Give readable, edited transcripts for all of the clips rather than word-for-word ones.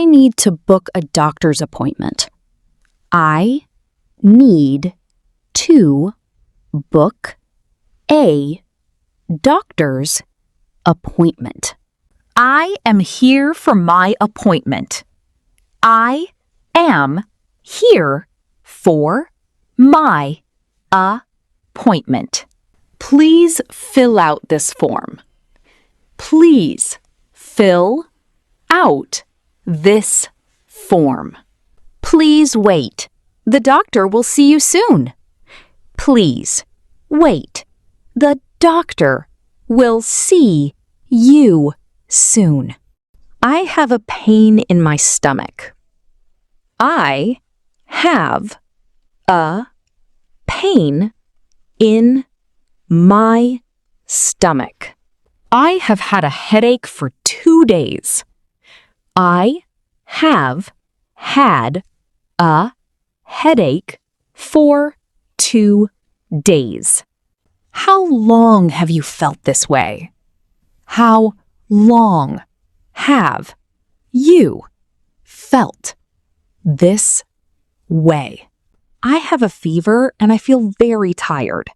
I need to book a doctor's appointment. I need to book a doctor's appointment. I am here for my appointment. I am here for my appointment. Please fill out this form. Please fill out this form. Please wait. The doctor will see you soon. Please wait. The doctor will see you soon. I have a pain in my stomach. I have a pain in my stomach. I have had a headache for 2 days. I have had a headache for 2 days. How long have you felt this way? How long have you felt this way? I have a fever and I feel very tired.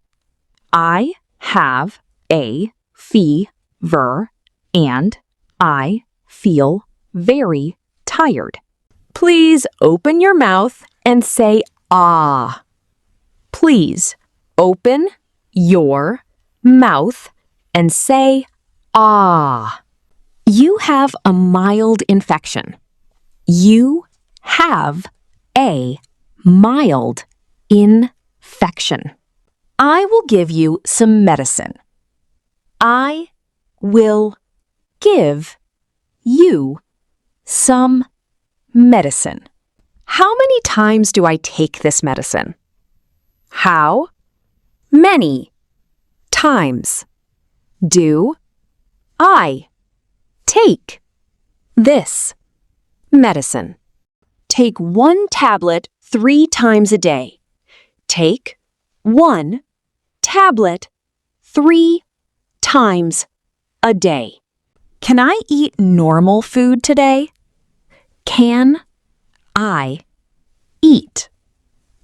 I have a fever and I feel very tired. Please open your mouth and say ah. Please open your mouth and say ah. You have a mild infection. You have a mild infection. I will give you some medicine. I will give you some medicine. How many times do I take this medicine? How many times do I take this medicine? Take 1 tablet 3 times a day. Take 1 tablet 3 times a day. Can I eat normal food today? Can I eat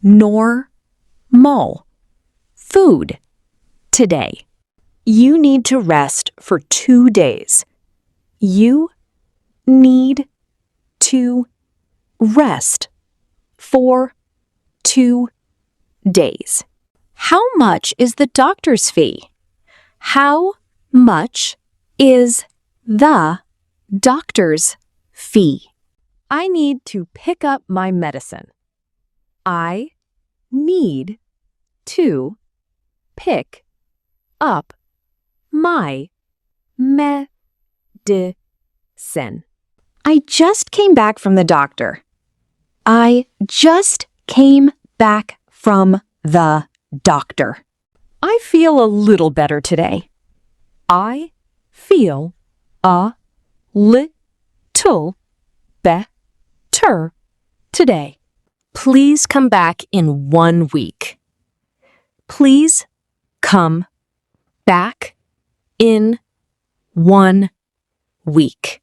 normal food today? You need to rest for 2 days. You need to rest for 2 days. How much is the doctor's fee? How much is the doctor's fee? I need to pick up my medicine. I need to pick up my medicine. I just came back from the doctor. I just came back from the doctor. I feel a little better today. I feel a little better today. Please come back in 1 week. Please come back in 1 week.